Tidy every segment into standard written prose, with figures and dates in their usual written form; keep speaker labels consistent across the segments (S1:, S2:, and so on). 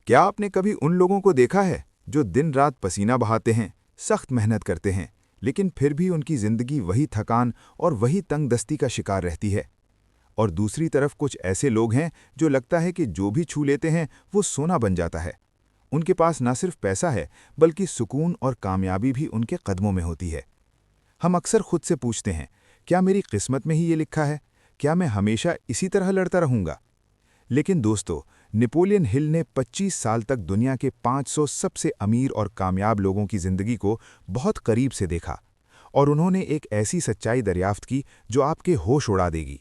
S1: क्या आपने कभी उन लोगों को देखा है जो दिन रात पसीना बहाते हैं, सख्त मेहनत करते हैं, लेकिन फिर भी उनकी जिंदगी वही थकान और वही तंगदस्ती का शिकार रहती है? और दूसरी तरफ कुछ ऐसे लोग हैं जो लगता है कि जो भी छू लेते हैं वो सोना बन जाता है। उनके पास ना सिर्फ पैसा है, बल्कि सुकून और कामयाबी भी उनके कदमों में होती है। हम अक्सर खुद से पूछते हैं, क्या मेरी किस्मत में ही ये लिखा है? क्या मैं हमेशा इसी तरह लड़ता रहूंगा? लेकिन दोस्तों, नेपोलियन हिल ने 25 साल तक दुनिया के 500 सबसे अमीर और कामयाब लोगों की जिंदगी को बहुत करीब से देखा, और उन्होंने एक ऐसी सच्चाई दरियाफ्त की जो आपके होश उड़ा देगी।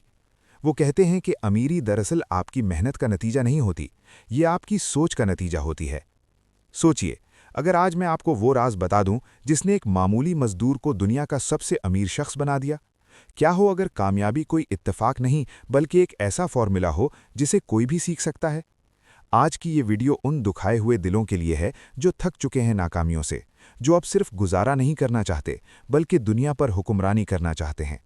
S1: वो कहते हैं कि अमीरी दरअसल आपकी मेहनत का नतीजा नहीं होती, ये आपकी सोच का नतीजा होती है। सोचिए, अगर आज मैं आपको वो राज बता दूं जिसने एक मामूली मजदूर को दुनिया का सबसे अमीर शख्स बना दिया। क्या हो अगर कामयाबी कोई इत्तेफाक नहीं, बल्कि एक ऐसा फॉर्मूला हो जिसे कोई भी सीख सकता है? आज की ये वीडियो उन दुखाए हुए दिलों के लिए है जो थक चुके हैं नाकामियों से, जो अब सिर्फ गुजारा नहीं करना चाहते, बल्कि दुनिया पर हुक्मरानी करना चाहते हैं।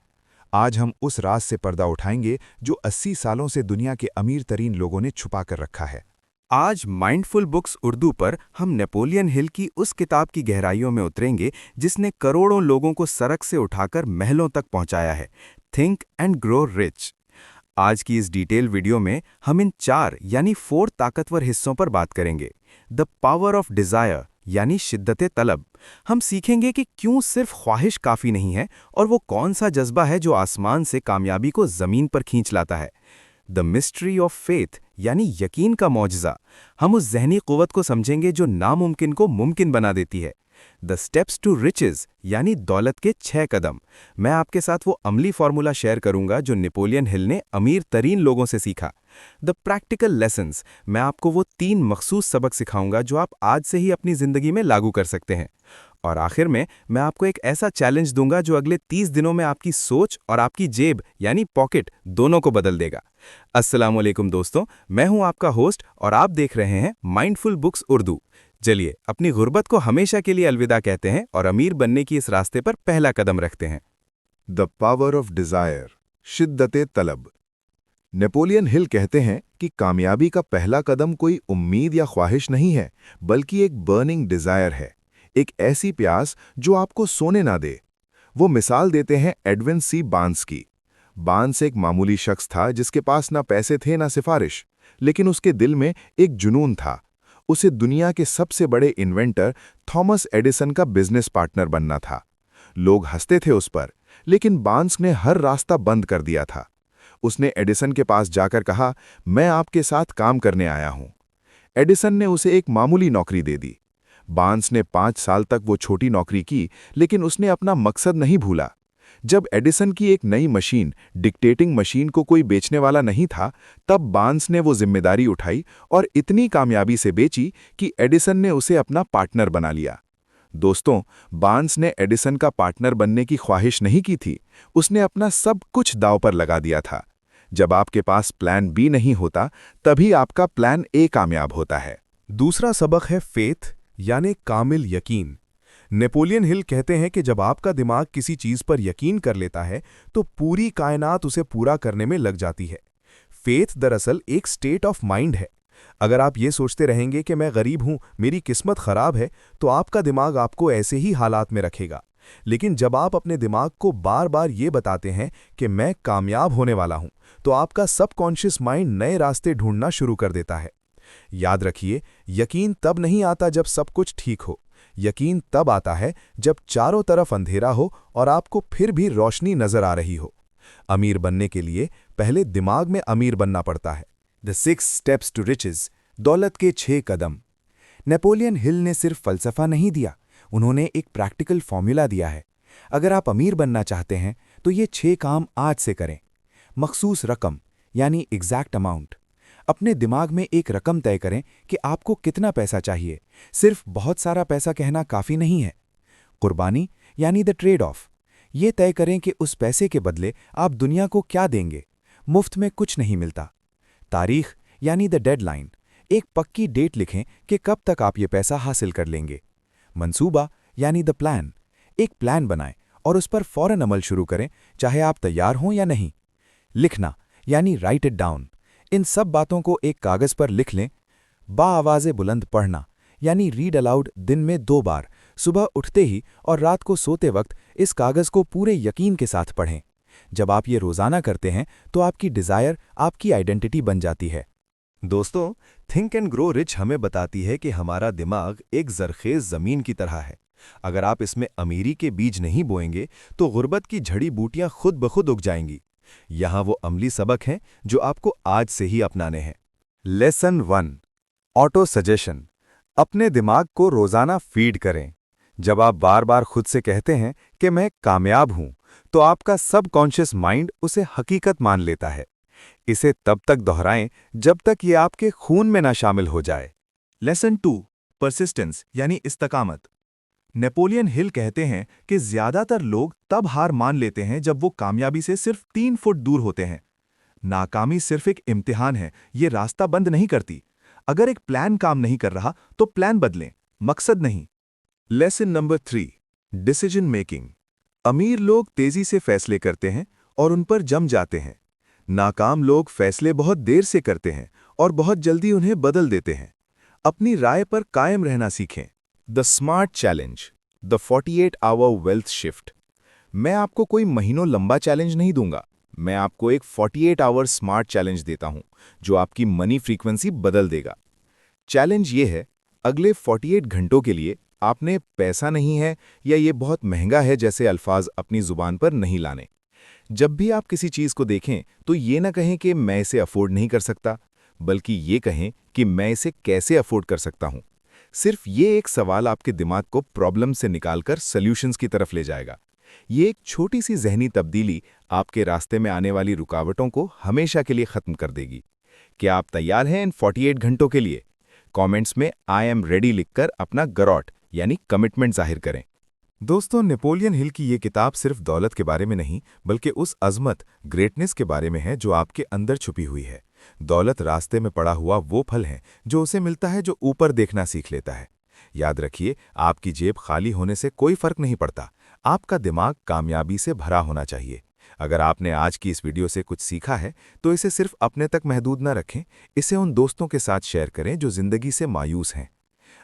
S1: आज हम उस राज से पर्दा उठाएंगे जो 80 सालों से दुनिया के अमीर तरीन लोगों ने छुपा कर रखा है।
S2: आज माइंडफुल बुक्स उर्दू पर हम नेपोलियन हिल की उस किताब की गहराइयों में उतरेंगे जिसने करोड़ों लोगों को सड़क से उठाकर महलों तक पहुंचाया है। Think and grow rich. आज की इस डिटेल वीडियो में हम इन 4 ताकतवर हिस्सों पर बात करेंगे। द पावर ऑफ डिजायर यानी शिद्दत तलब। हम सीखेंगे कि क्यों सिर्फ ख्वाहिश काफ़ी नहीं है और वो कौन सा जज्बा है जो आसमान से कामयाबी को ज़मीन पर खींच लाता है। द मिस्ट्री ऑफ फेथ यानी यकीन का मौजज़ा। हम उस जहनी क़ुव्वत को समझेंगे जो नामुमकिन को मुमकिन बना देती है। द स्टेप्स टू रिचेस यानी दौलत के 6 कदम। मैं आपके साथ वो अमली फार्मूला शेयर करूंगा जो नेपोलियन हिल ने अमीर तरीन लोगों से सीखा। The practical lessons. मैं आपको वो 3 मखसूस सबक सिखाऊंगा जो आप आज से ही अपनी ज़िंदगी में लागू कर सकते हैं। और आखिर में मैं आपको एक ऐसा चैलेंज दूंगा जो अगले 30 दिनों में आपकी सोच और आपकी जेब यानी पॉकेट दोनों को बदल देगा। अस्सलाम वालेकुम दोस्तों, मैं हूं आपका होस्ट और आप देख रहे हैं माइंडफुल बुक्स उर्दू। चलिए अपनी गुर्बत को हमेशा के लिए अलविदा कहते हैं और अमीर बनने की इस रास्ते पर पहला कदम रखते हैं।
S1: द पावर ऑफ डिजायर, शिद्दत तलब। नेपोलियन हिल कहते हैं कि कामयाबी का पहला कदम कोई उम्मीद या ख्वाहिश नहीं है, बल्कि एक बर्निंग डिजायर है, एक ऐसी प्यास जो आपको सोने ना दे। वो मिसाल देते हैं एडविन सी बार्न्स की। बार्न्स एक मामूली शख्स था जिसके पास ना पैसे थे ना सिफारिश, लेकिन उसके दिल में एक जुनून था। उसे दुनिया के सबसे बड़े इन्वेंटर थॉमस एडिसन का बिजनेस पार्टनर बनना था। लोग हंसते थे उस पर, लेकिन बार्न्स ने हर रास्ता बंद कर दिया था। उसने एडिसन के पास जाकर कहा, मैं आपके साथ काम करने आया हूं। एडिसन ने उसे एक मामूली नौकरी दे दी। बार्न्स ने 5 साल तक वो छोटी नौकरी की, लेकिन उसने अपना मकसद नहीं भूला। जब एडिसन की एक नई मशीन, डिक्टेटिंग मशीन को कोई बेचने वाला नहीं था, तब बार्न्स ने वो जिम्मेदारी उठाई और इतनी कामयाबी से बेची कि एडिसन ने उसे अपना पार्टनर बना लिया। दोस्तों, बार्न्स ने एडिसन का पार्टनर बनने की ख्वाहिश नहीं की थी, उसने अपना सब कुछ दांव पर लगा दिया था। जब आपके पास प्लान बी नहीं होता, तभी आपका प्लान ए कामयाब होता है।
S3: दूसरा सबक है फेथ यानी कामिल यकीन। नेपोलियन हिल कहते हैं कि जब आपका दिमाग किसी चीज पर यकीन कर लेता है तो पूरी कायनात उसे पूरा करने में लग जाती है। फेथ दरअसल एक स्टेट ऑफ माइंड है। अगर आप ये सोचते रहेंगे कि मैं गरीब हूं, मेरी किस्मत खराब है, तो आपका दिमाग आपको ऐसे ही हालात में रखेगा। लेकिन जब आप अपने दिमाग को बार बार ये बताते हैं कि मैं कामयाब होने वाला हूं, तो आपका सबकॉन्शियस माइंड नए रास्ते ढूंढना शुरू कर देता है। याद रखिए, यकीन तब नहीं आता जब सब कुछ ठीक हो। यकीन तब आता है जब चारों तरफ अंधेरा हो और आपको फिर भी रोशनी नजर आ रही हो। अमीर बनने के लिए पहले दिमाग में अमीर बनना पड़ता है।
S2: द 6 स्टेप्स टू रिचेस, दौलत के 6 कदम। नेपोलियन हिल ने सिर्फ फलसफा नहीं दिया, उन्होंने एक प्रैक्टिकल फॉर्मूला दिया है। अगर आप अमीर बनना चाहते हैं तो ये 6 काम आज से करें। मखसूस रकम यानी एग्जैक्ट अमाउंट। अपने दिमाग में एक रकम तय करें कि आपको कितना पैसा चाहिए। सिर्फ बहुत सारा पैसा कहना काफ़ी नहीं है। कुर्बानी यानी द ट्रेड ऑफ। ये तय करें कि उस पैसे के बदले आप दुनिया को क्या देंगे। मुफ्त में कुछ नहीं मिलता। तारीख यानी द डेडलाइन। एक पक्की डेट लिखें कि कब तक आप ये पैसा हासिल कर लेंगे। मंसूबा यानी द प्लान। एक प्लान बनाएं और उस पर फौरन अमल शुरू करें, चाहे आप तैयार हों या नहीं। लिखना यानी राइट इट डाउन। इन सब बातों को एक कागज पर लिख लें।
S3: बाआवाज़े बुलंद पढ़ना यानी रीड अलाउड दिन में 2 बार, सुबह उठते ही और रात को सोते वक्त इस कागज़ को पूरे यकीन के साथ पढ़ें। जब आप ये रोज़ाना करते हैं तो आपकी डिज़ायर आपकी आइडेंटिटी बन जाती है।
S2: दोस्तों, थिंक एंड ग्रो रिच हमें बताती है कि हमारा दिमाग एक जरखेज़ ज़मीन की तरह है। अगर आप इसमें अमीरी के बीज नहीं बोएंगे तो गुर्बत की झड़ी बूटियां खुद ब खुद उग जाएंगी। यहाँ वो अमली सबक हैं जो आपको आज से ही अपनाने हैं। Lesson 1, auto suggestion. अपने दिमाग को रोज़ाना फीड करें। जब आप बार बार खुद से कहते हैं कि मैं कामयाब हूं, तो आपका सबकॉन्शियस माइंड उसे हकीकत मान लेता है। इसे तब तक दोहराएं जब तक ये आपके खून में ना शामिल हो जाए।
S1: लेसन 2, परसिस्टेंस यानी इस्तकामत। नेपोलियन हिल कहते हैं कि ज्यादातर लोग तब हार मान लेते हैं जब वो कामयाबी से सिर्फ 3 फुट दूर होते हैं। नाकामी सिर्फ एक इम्तिहान है, ये रास्ता बंद नहीं करती। अगर एक प्लान काम नहीं कर रहा तो प्लान बदलें, मकसद नहीं। Lesson number 3, decision making. अमीर लोग तेजी से फैसले करते हैं और उन पर जम जाते हैं। नाकाम लोग फैसले बहुत देर से करते हैं और बहुत जल्दी उन्हें बदल देते हैं। अपनी राय पर कायम रहना सीखें। The smart challenge, the 48 hour wealth shift. मैं आपको कोई महीनों लंबा चैलेंज नहीं दूंगा, मैं आपको एक 48 आवर स्मार्ट चैलेंज देता हूं जो आपकी मनी फ्रीक्वेंसी बदल देगा। चैलेंज ये है, अगले 48 घंटों के लिए आपने पैसा नहीं है या ये बहुत महंगा है जैसे अल्फाज अपनी जुबान पर नहीं लाने। जब भी आप किसी चीज को देखें तो ये ना कहें कि मैं इसे अफोर्ड नहीं कर सकता, बल्कि ये कहें कि मैं इसे कैसे अफोर्ड कर सकता हूं। सिर्फ ये एक सवाल आपके दिमाग को प्रॉब्लम से निकालकर सॉल्यूशंस की तरफ ले जाएगा। ये एक छोटी सी जहनी तब्दीली आपके रास्ते में आने वाली रुकावटों को हमेशा के लिए खत्म कर देगी। क्या आप तैयार हैं इन 48 घंटों के लिए? कमेंट्स में आई एम रेडी लिखकर अपना गरौट यानी कमिटमेंट जाहिर करें।
S3: दोस्तों, नेपोलियन हिल की ये किताब सिर्फ दौलत के बारे में नहीं, बल्कि उस अज़मत, ग्रेटनेस के बारे में है जो आपके अंदर छुपी हुई है। दौलत रास्ते में पड़ा हुआ वो फल है जो उसे मिलता है जो ऊपर देखना सीख लेता है। याद रखिए, आपकी जेब खाली होने से कोई फर्क नहीं पड़ता, आपका दिमाग कामयाबी से भरा होना चाहिए। अगर आपने आज की इस वीडियो से कुछ सीखा है तो इसे सिर्फ अपने तक महदूद न रखें, इसे उन दोस्तों के साथ शेयर करें जो जिंदगी से मायूस हैं।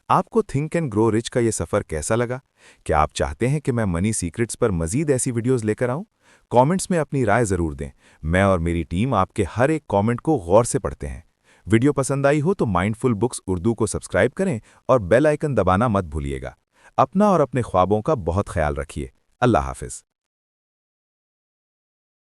S3: आपको थिंक एंड ग्रो रिच का ये सफ़र कैसा लगा? क्या आप चाहते हैं कि मैं मनी सीक्रेट्स पर मजीद ऐसी वीडियोस लेकर आऊं? कमेंट्स में अपनी राय ज़रूर दें। मैं और मेरी टीम आपके हर एक कमेंट को गौर से पढ़ते हैं। वीडियो पसंद आई हो तो माइंडफुल बुक्स उर्दू को सब्सक्राइब करें और बेल आइकन दबाना मत भूलिएगा। अपना और अपने ख्वाबों का बहुत ख्याल रखिए। अल्लाह हाफिज़।